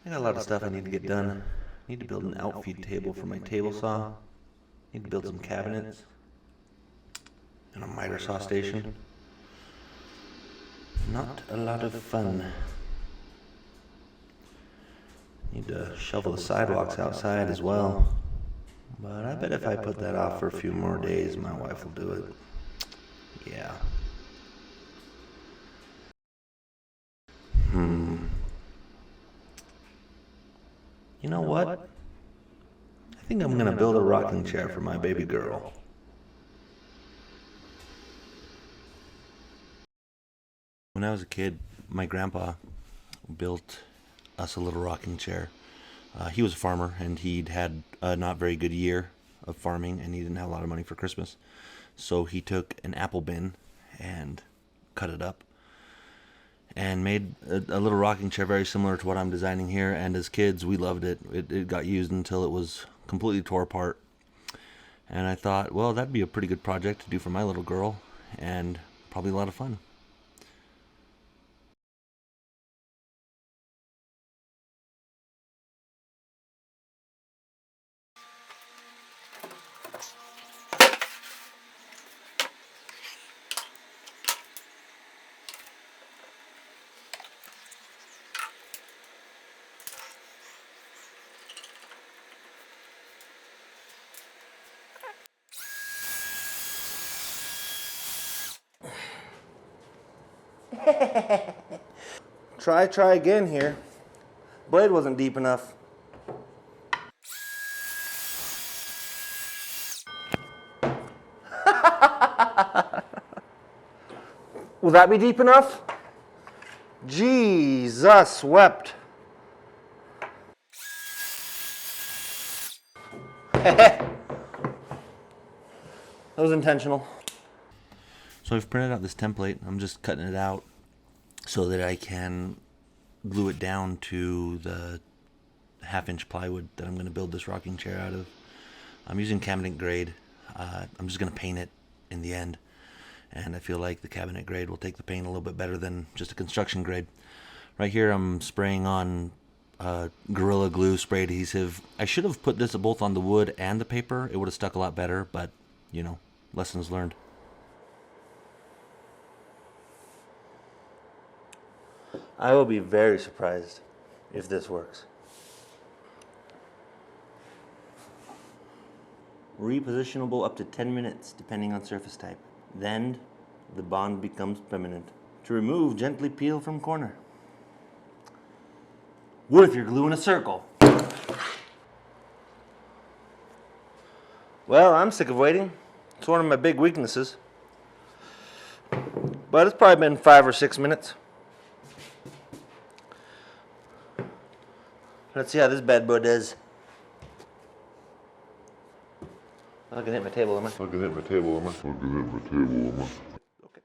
I got a lot of stuff I need to get done. Need to build an outfeed table for my table saw. Need to build some cabinets and a miter saw station. Not a lot of fun. Need to shovel the sidewalks outside as well. But I bet if I put that off for a few more days, my wife will do it. Yeah. You know what? I think I'm gonna build a rocking chair for my baby girl. When I was a kid, my grandpa built us a little rocking chair. He was a farmer, and he'd had a not very good year of farming, and he didn't have a lot of money for Christmas. So he took an apple bin and cut it up and made a little rocking chair very similar to what I'm designing here. And as kids, we loved it. It got used until it was completely tore apart. And I thought, well, that'd be a pretty good project to do for my little girl, and probably a lot of fun. Try again here. Blade wasn't deep enough. Will that be deep enough? Jesus wept. That was intentional. So I've printed out this template. I'm just cutting it out so that I can glue it down to the half-inch plywood that I'm going to build this rocking chair out of. I'm using cabinet grade. I'm just going to paint it in the end, and I feel like the cabinet grade will take the paint a little bit better than just a construction grade. Right here I'm spraying on Gorilla Glue spray adhesive. I should have put this both on the wood and the paper. It would have stuck a lot better, but you know, lessons learned. I will be very surprised if this works. Repositionable up to 10 minutes depending on surface type. Then the bond becomes permanent. To remove, gently peel from corner. What if you're gluing a circle? Well, I'm sick of waiting. It's one of my big weaknesses. But it's probably been 5 or 6 minutes. Let's see how this bad boy does. I can hit my table, am I? Okay.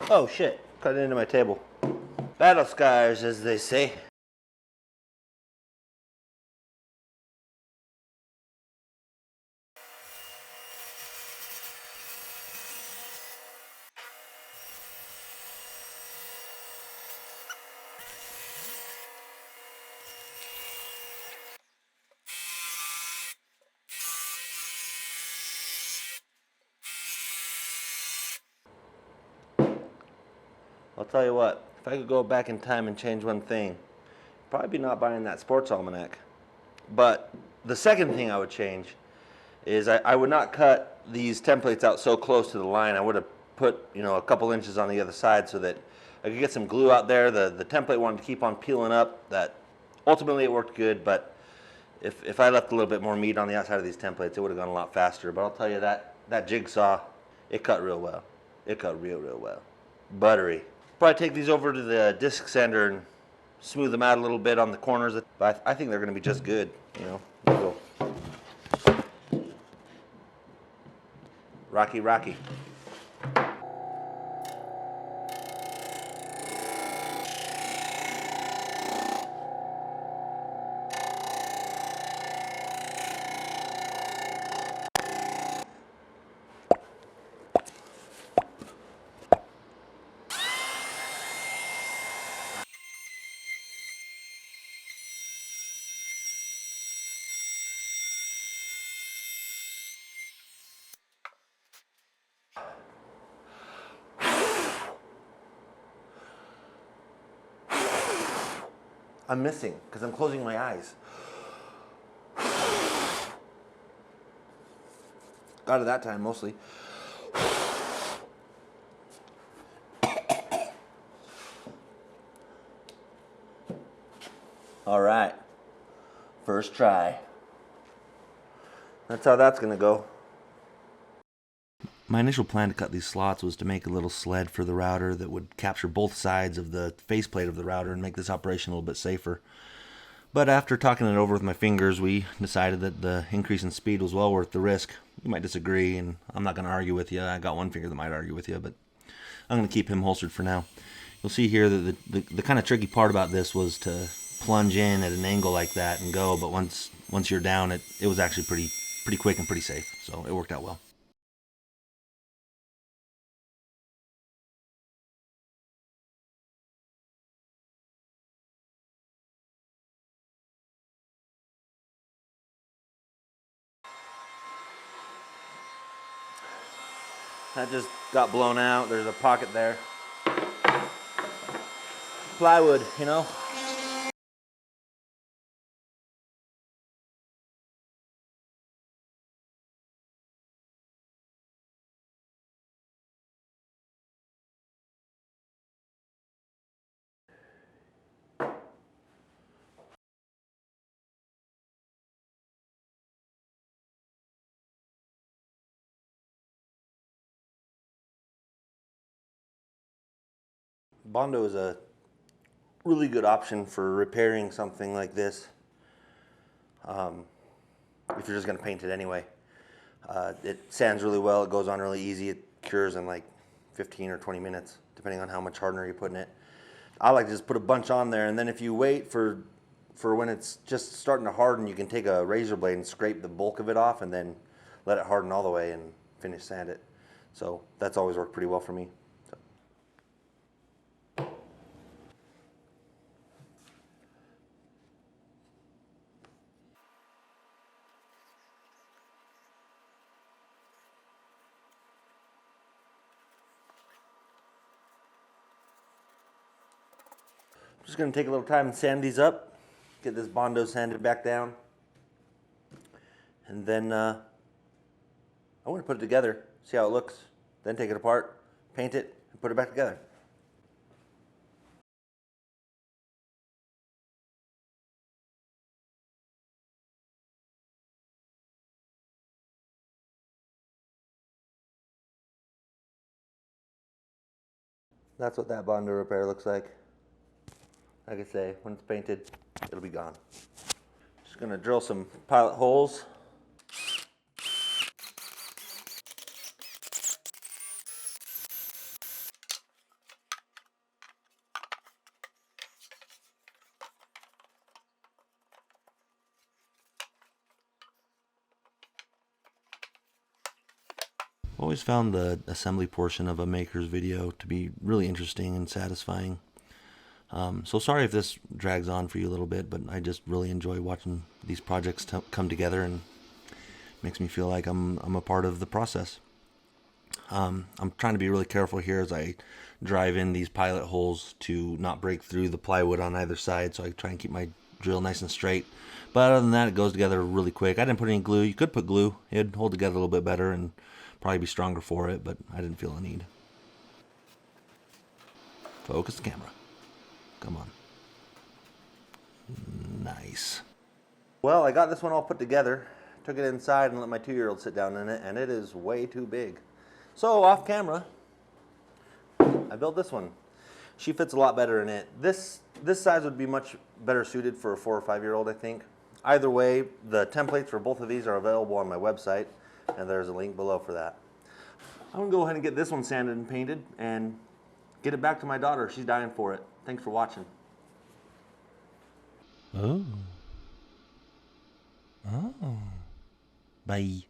Oh shit, cut it into my table. Battle scars, as they say. I'll tell you what, if I could go back in time and change one thing, probably be not buying that sports almanac. But the second thing I would change is I would not cut these templates out so close to the line. I would have put, you know, a couple inches on the other side so that I could get some glue out there. The template wanted to keep on peeling up. That ultimately it worked good, but If I left a little bit more meat on the outside of these templates, it would have gone a lot faster. But I'll tell you that jigsaw, it cut real well. It cut real well. Buttery. Probably take these over to the disc sander and smooth them out a little bit on the corners. But I think they're going to be just good. You know, go. Rocky, Rocky. I'm missing because I'm closing my eyes. Got it that time mostly. All right, first try. That's how that's gonna go. My initial plan to cut these slots was to make a little sled for the router that would capture both sides of the faceplate of the router and make this operation a little bit safer. But after talking it over with my fingers, we decided that the increase in speed was well worth the risk. You might disagree, and I'm not going to argue with you. I got one finger that might argue with you, but I'm going to keep him holstered for now. You'll see here that the kind of tricky part about this was to plunge in at an angle like that and go, but once you're down, it was actually pretty quick and pretty safe, so it worked out well. That just got blown out. There's a pocket there. Plywood, you know? Bondo is a really good option for repairing something like this. If you're just going to paint it anyway. It sands really well, it goes on really easy, it cures in like 15 or 20 minutes, depending on how much hardener you put in it. I like to just put a bunch on there, and then if you wait for when it's just starting to harden, you can take a razor blade and scrape the bulk of it off and then let it harden all the way and finish sand it. So that's always worked pretty well for me. Just going to take a little time and sand these up, get this Bondo sanded back down, and then I want to put it together, see how it looks, then take it apart, paint it, and put it back together. That's what that Bondo repair looks like. Like I say, when it's painted, it'll be gone. Just gonna drill some pilot holes. I've always found the assembly portion of a maker's video to be really interesting and satisfying. So sorry if this drags on for you a little bit, but I just really enjoy watching these projects come together, and makes me feel like I'm a part of the process. I'm trying to be really careful here as I drive in these pilot holes to not break through the plywood on either side, so I try and keep my drill nice and straight. But other than that, it goes together really quick. I didn't put any glue. You could put glue. It'd hold together a little bit better and probably be stronger for it, but I didn't feel the need. Focus the camera. Come on. Nice. Well, I got this one all put together, took it inside and let my 2-year-old sit down in it, and it is way too big. So off camera, I built this one. She fits a lot better in it. This size would be much better suited for a 4 or 5-year-old, I think. Either way, the templates for both of these are available on my website, and there's a link below for that. I'm gonna go ahead and get this one sanded and painted and get it back to my daughter. She's dying for it. Thanks for watching. Oh. Oh. Bye.